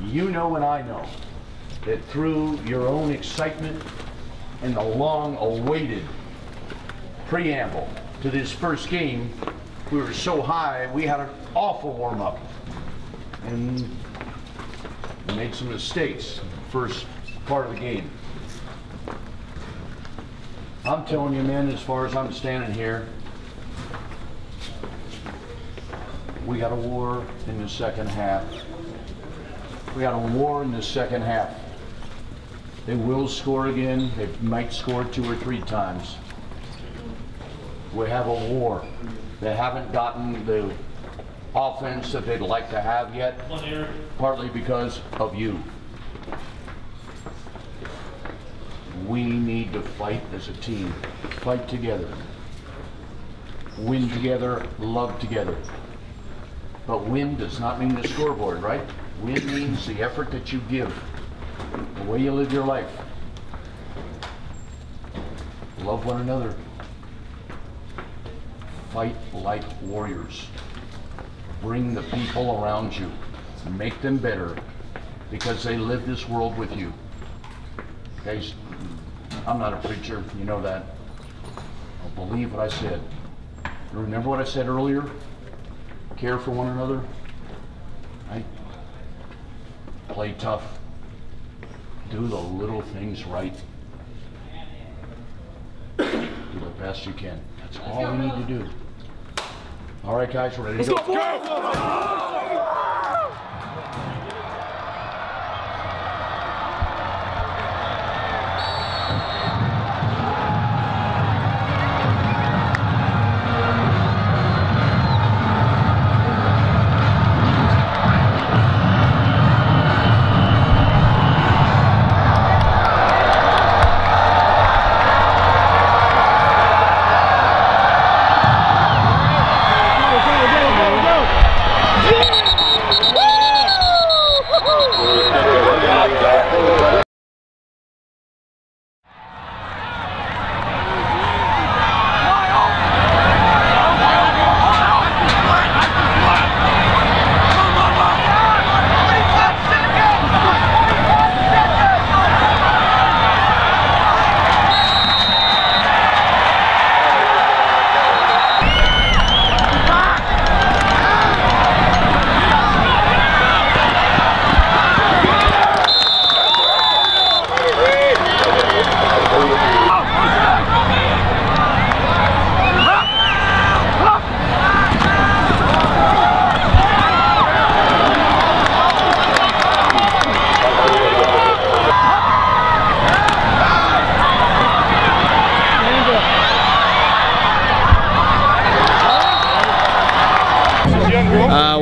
You know and I know that through your own excitement and the long-awaited preamble to this first game, we were so high, we had an awful warm-up. And we made some mistakes in the first part of the game. I'm telling you, man, as far as I'm standing here, we got a war in the second half. We got a war in the second half. They will score again. They might score 2 or 3 times. We have a war. They haven't gotten the offense that they'd like to have yet, partly because of you. We need to fight as a team. Fight together. Win together, love together. But win does not mean the scoreboard, right? Win means the effort that you give, the way you live your life. Love one another. Fight like warriors. Bring the people around you. Make them better because they live this world with you. Guys, I'm not a preacher, you know that. I'll believe what I said. You remember what I said earlier? Care for one another, right? Play tough. Do the little things right. Do the best you can. That's all we need to do. All right, guys, we're ready to go. Let's go!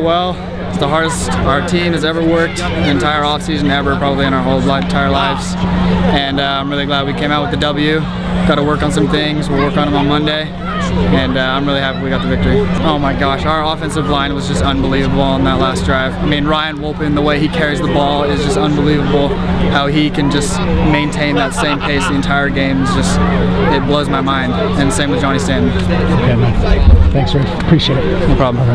Well, it's the hardest our team has ever worked the entire offseason ever, probably in our whole entire lives. And I'm really glad we came out with the W. Got to work on some things. We'll work on them on Monday. And I'm really happy we got the victory. Oh my gosh, our offensive line was just unbelievable on that last drive. I mean, Ryan Wolpen, the way he carries the ball is just unbelievable. How he can just maintain that same pace the entire game is just, it blows my mind. And same with Johnny Stanton. Yeah, man. Thanks, Rick. Appreciate it. No problem.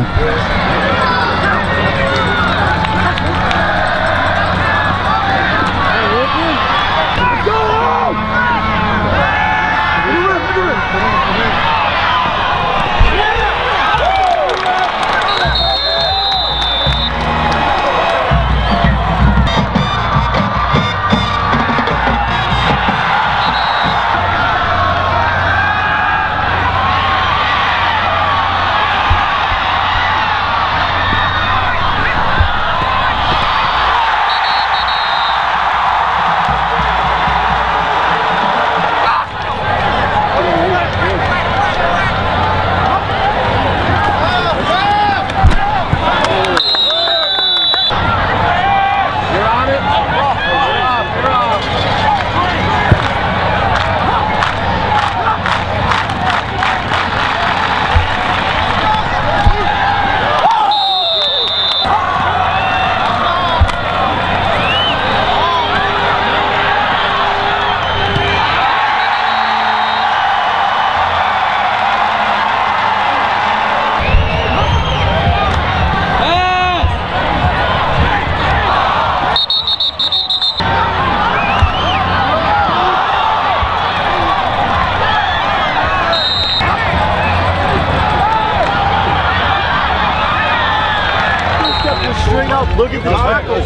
Look at the tackles.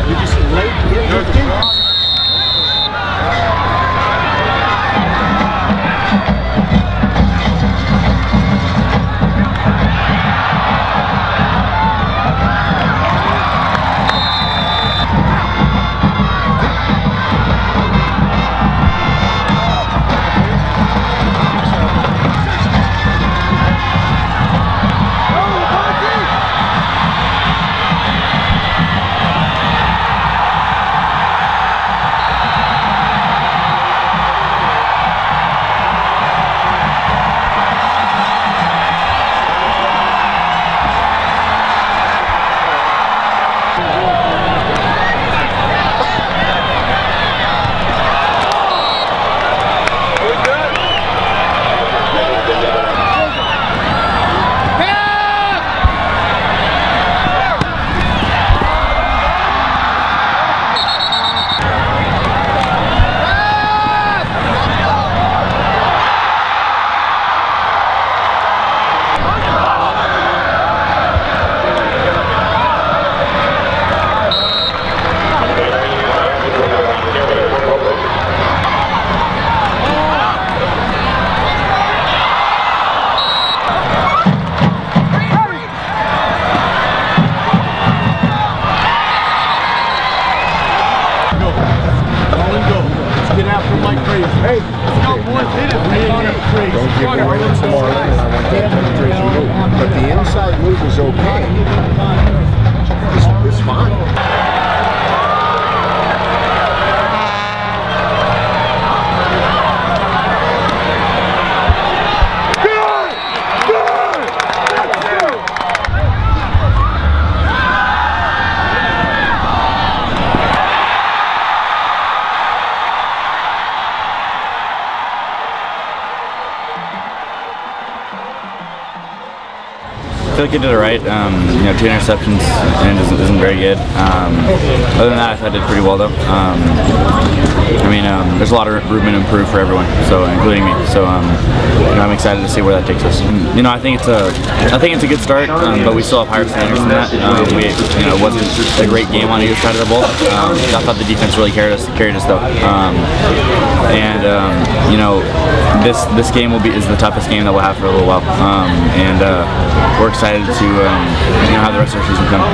You just late. But the inside move is okay. It's fine. I feel like I did it right. You know, 2 interceptions and isn't very good. Other than that, I thought I did pretty well though. I mean, there's a lot of room to improve for everyone, so including me. So you know, I'm excited to see where that takes us. You know, I think it's a good start, but we still have higher standards than that. You know, it wasn't a great game on either side of the ball. I thought the defense really carried us though. You know, this game is the toughest game that we'll have for a little while, and we're excited to you know, have the rest of our season come.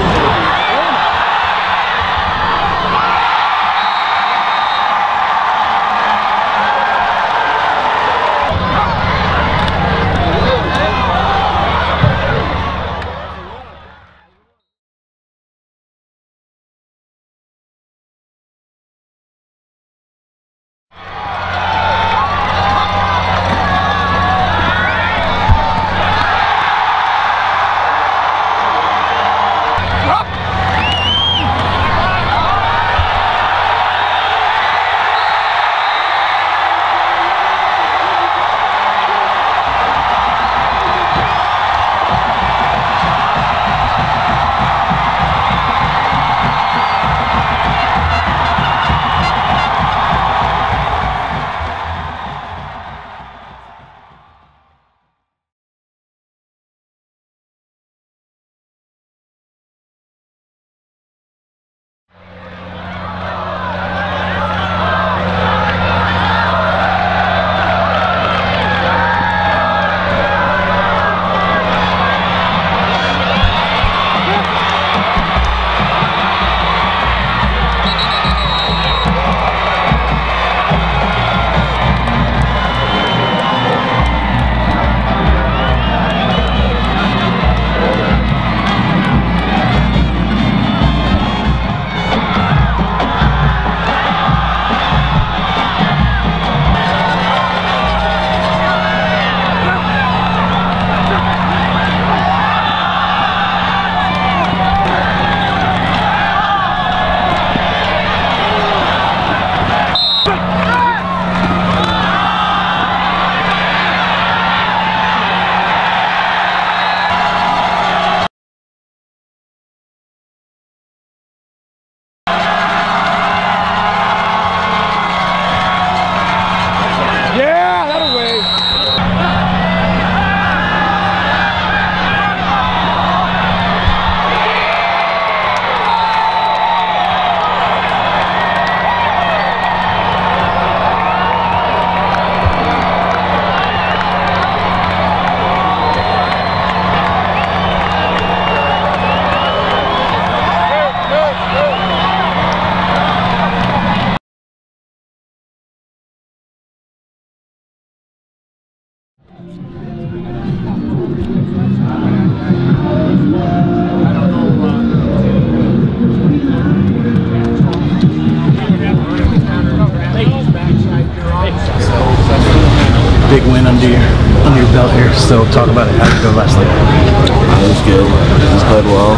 big win under your belt here. So talk about it. How did it go last night? It was good. We played well,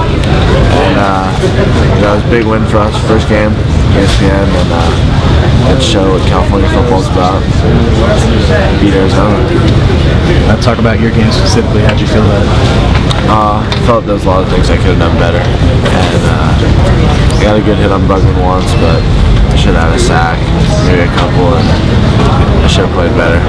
and it was a big win for us. First game, ESPN, and show what California football's about. Beat Arizona. Talk about your game specifically. How'd you feel about it? I felt there was a lot of things I could have done better, and I got a good hit on Bugman once, but I should have had a sack, maybe a couple, and I should have played better.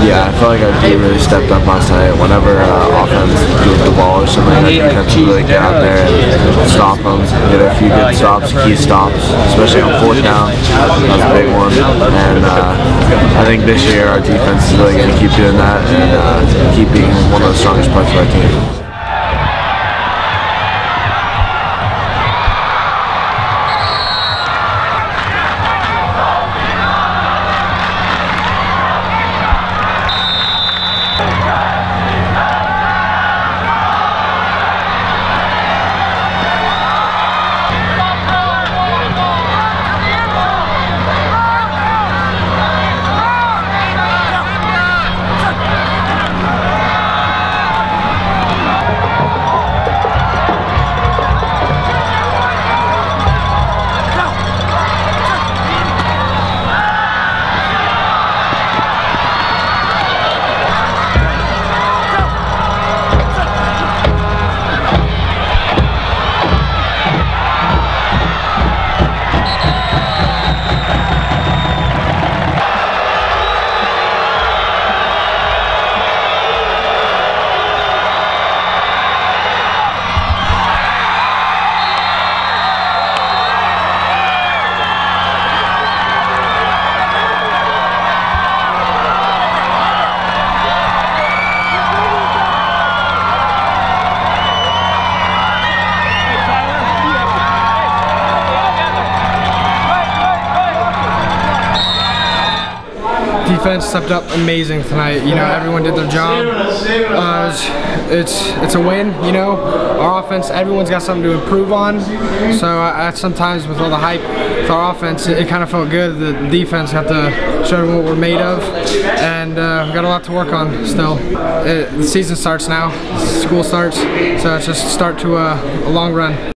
Yeah, I felt like our D really stepped up last night. Whenever offense moved the ball or something, our defense would really get out there and stop them. Get a few good stops, key stops, especially on 4th down. That was a big one. And I think this year our defense is really going to keep doing that and keep being one of the strongest parts of our team. Defense stepped up amazing tonight. You know, everyone did their job. It's a win. You know, our offense, everyone's got something to improve on. So sometimes with all the hype with our offense, it kind of felt good. The defense got to show what we're made of, and we've got a lot to work on still. The season starts now. School starts, so it's just start to a long run.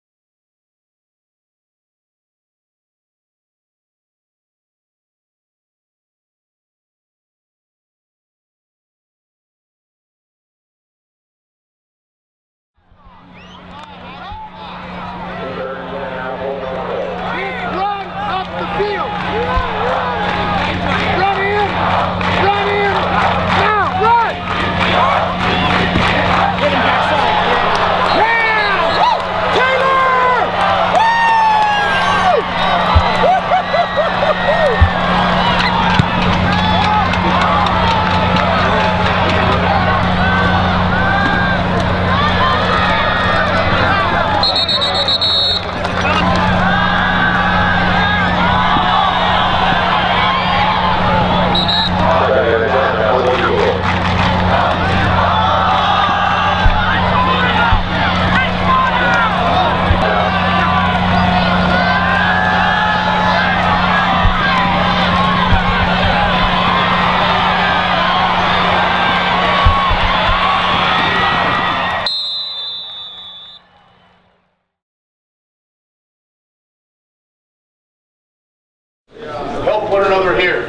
Help one another here.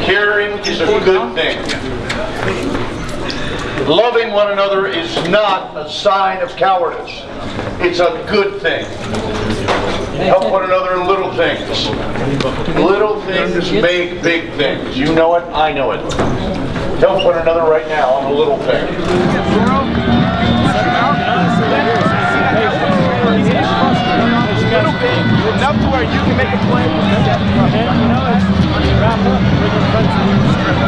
Caring is a good thing. Loving one another is not a sign of cowardice. It's a good thing. Help one another in little things. Little things make big things. You know it, I know it. Help one another right now on a little thing. Enough to where you can make a play. You know, it's wrap up, bring your friends in, strip.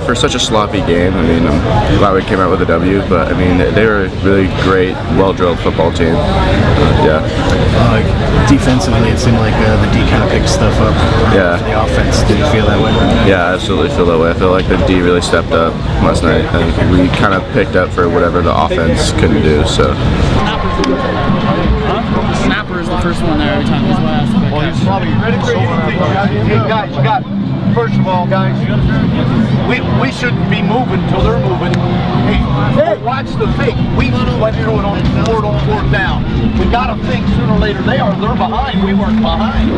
for such a sloppy game. I mean, I'm glad we came out with a W, but I mean, they were a really great, well-drilled football team. Yeah. Defensively, it seemed like the D kind of picked stuff up. Yeah. For the offense, did you feel that way? Yeah, I absolutely feel that way. I feel like the D really stepped up last night, and we kind of picked up for whatever the offense couldn't do. So. Snapper is the first one there every time he's last. Well, he's probably ready for anything. Hey guys, you got. First of all, guys, we shouldn't be moving until they're moving. Hey, watch the fake. We went through it on fourth down. We got to think sooner or later they're behind. We weren't behind.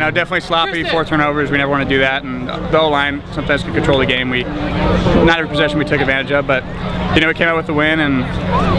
know, definitely sloppy, 4 turnovers. We never want to do that, and the O-line sometimes can control the game. Not every possession we took advantage of, but you know, we came out with the win and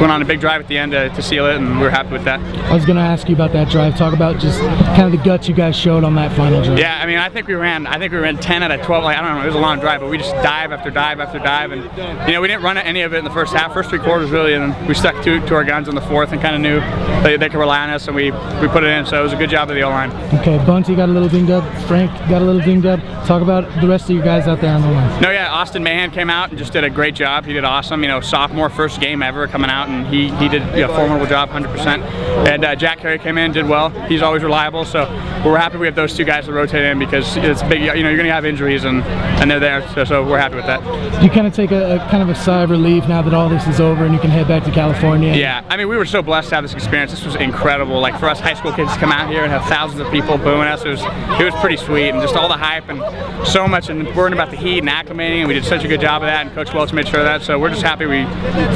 went on a big drive at the end to seal it, and we're happy with that. I was going to ask you about that drive. Talk about just kind of the guts you guys showed on that final drive. Yeah, I mean, I think we ran 10 out of 12. Like, I don't know, it was a long drive, but we just dive after dive after dive, and you know, we didn't run any of it in the first half, first 3 quarters really, and then we stuck to our guns in the fourth and kind of knew they could rely on us, and we put it in. So it was a good job of the O-line. Okay, Bunty got a little dinged up. Frank got a little dinged up. Talk about the rest of you guys out there on the line. No, yeah, Austin Mahan came out and just did a great job. He did awesome. You know, sophomore, first game ever coming out, and he did a formidable job, 100%. And Jack Carey came in, did well. He's always reliable, so we're happy we have those 2 guys to rotate in because it's big. You know, you're going to have injuries, and they're there, so we're happy with that. Do you kind of take a kind of a sigh of relief now that all this is over and you can head back to California? Yeah, I mean, we were so blessed to have this experience. This was incredible. Like, for us high school kids to come out here and have thousands of people booing us, it was pretty sweet, and just all the hype and so much, and worrying about the heat and acclimating, and we did such a good job of that, and Coach Welch made sure of that. So we're just happy we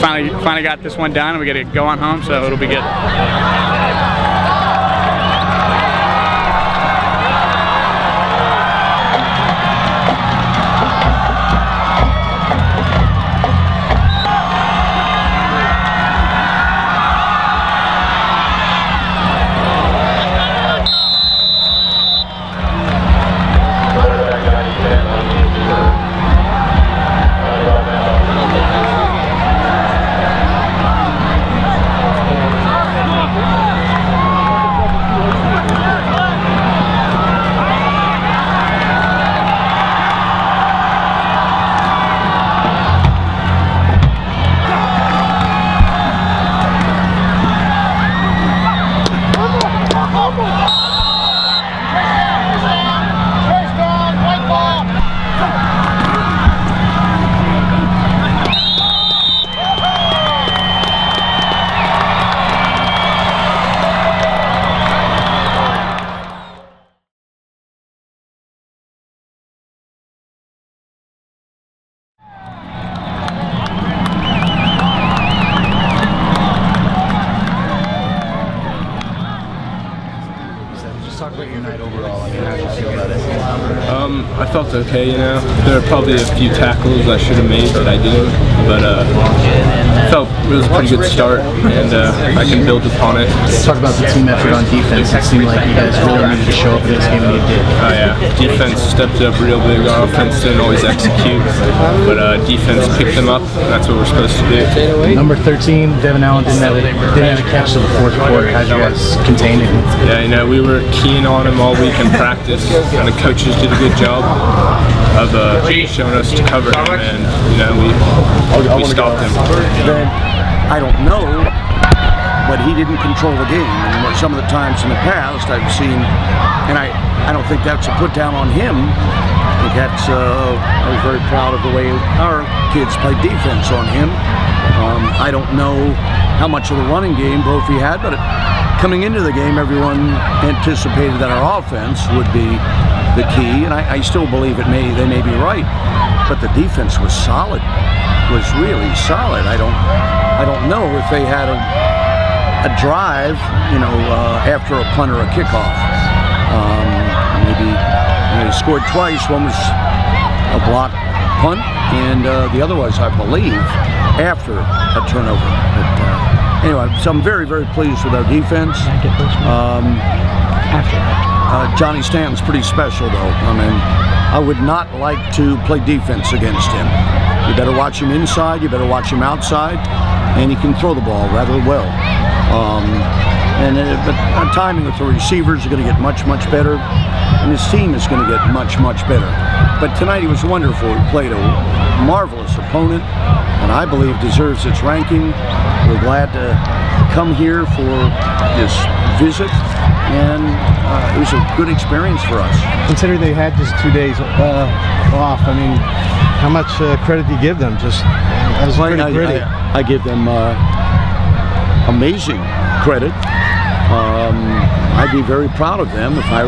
finally got this one done, and we get to go on home, so it'll be good. I felt okay, you know. There were probably a few tackles I should have made that I didn't, but I felt it was a pretty good start, and I can build upon it. Talk about the team effort on defense. It seemed like you guys really needed to show up for this game, and you did. Oh yeah, defense stepped up real big. Our offense didn't always execute, but defense picked them up, and that's what we're supposed to do. Number 13, Devin Allen didn't have a catch till the 4th quarter. How'd you guys contain it? Yeah, you know, we were keen on him all week in practice, and the coaches did a good job of showing us to cover him, and you know, we stopped him. Then I don't know, but he didn't control the game. And some of the times in the past I've seen, and I don't think that's a put down on him. I think that's I was very proud of the way our kids played defense on him. I don't know how much of the running game Brophy had, but coming into the game, everyone anticipated that our offense would be the key, and I still believe they may be right, but the defense was solid, was really solid. I don't know if they had a drive, you know, after a punt or a kickoff. Maybe they scored twice. One was a block punt, and the other was, I believe, after a turnover. But anyway, so I'm very, very pleased with our defense. Johnny Stanton's pretty special, though. I mean, I would not like to play defense against him. You better watch him inside, you better watch him outside, and he can throw the ball rather well. But timing with the receivers are going to get much, much better, and his team is going to get much, much better. But tonight he was wonderful. He played a marvelous opponent, and I believe deserves its ranking. We're glad to come here for this visit, and it was a good experience for us. Considering they had just 2 days off, I mean, how much credit do you give them? Just, that was pretty gritty. I give them amazing credit. I'd be very proud of them if I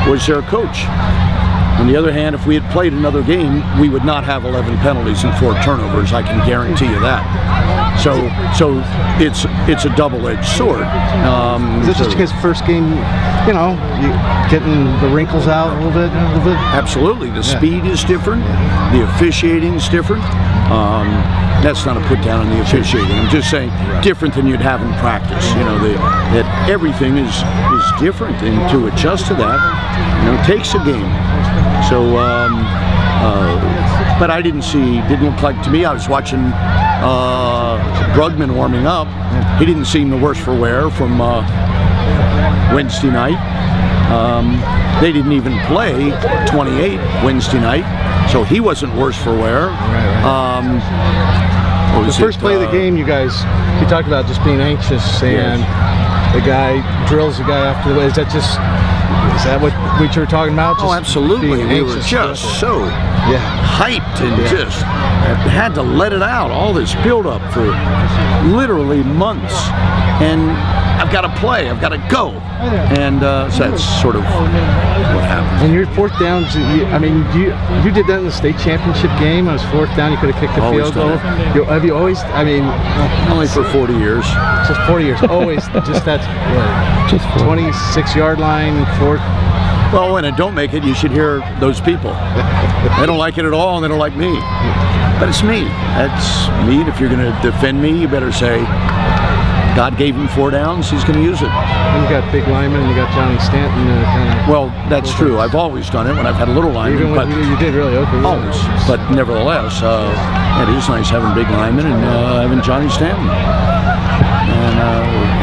was their coach. On the other hand, if we had played another game, we would not have 11 penalties and 4 turnovers. I can guarantee you that. So it's a double-edged sword. Is it just because first game, you know, you getting the wrinkles out a little bit? Absolutely. The speed is different. The officiating is different. That's not a put down on the officiating. I'm just saying different than you'd have in practice. You know, that everything is different, and to adjust to that, you know, takes a game. So, but I didn't look like, to me, I was watching Brugman warming up. He didn't seem the worse for wear from Wednesday night. They didn't even play 28 Wednesday night, so he wasn't worse for wear. The first play of the game, you talked about just being anxious, and the guy drills the guy after the way. Is that what we were talking about? Oh, absolutely. We were just so hyped and just had to let it out. All this build-up for literally months, and I've got to play. I've got to go, and so that's sort of what happened. And your fourth downs, I mean, you did that in the state championship game. It was fourth down. You could have kicked the field goal. Have you always? I mean, only for 40 years. Just 40 years. Always just that. Just 26-yard line, fourth. Well, when I don't make it, you should hear those people. They don't like it at all, and they don't like me. But it's me. That's me. And if you're going to defend me, you better say, God gave him 4 downs, he's going to use it. And you got big linemen, and you got Johnny Stanton. Well, that's true. I've always done it when I've had a little lineman. Even when you did really okay. Always. But nevertheless, it is nice having big linemen and having Johnny Stanton.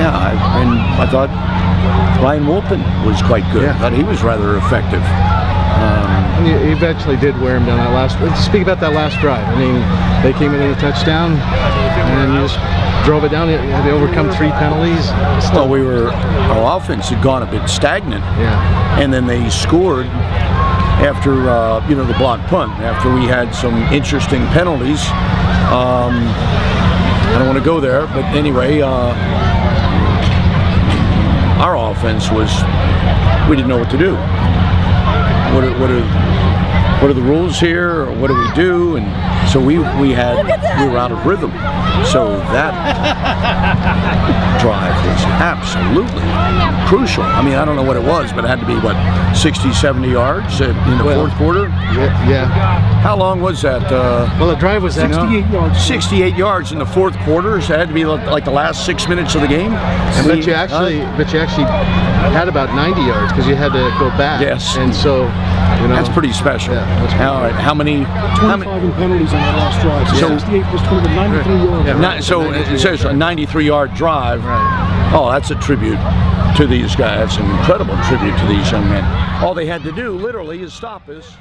And I thought Ryan Wolpen was quite good. I thought he was rather effective. And you eventually did wear him down that last. Speak about that last drive. I mean, they came in a touchdown, and you just drove it down. They overcome 3 penalties. Well, our offense had gone a bit stagnant. And then they scored after the block punt. After we had some interesting penalties. I don't want to go there, but anyway, our offense we didn't know what to do. What are the rules here? Or what do we do? And so we were out of rhythm. So that drive was absolutely crucial. I mean, I don't know what it was, but it had to be, what, 60, 70 yards in the fourth quarter? Yeah. How long was that? Well, the drive was 68 yards. 68 yards in the fourth quarter, so it had to be like the last 6 minutes of the game. But you actually had about 90 yards because you had to go back. Yes. And so, you know, that's pretty special. All right, how many? 25 in penalties on that last drive. So 68 plus 20, 93 yards. So it says a 93-yard drive. Oh, that's a tribute to these guys. That's an incredible tribute to these young men. All they had to do, literally, is stop us.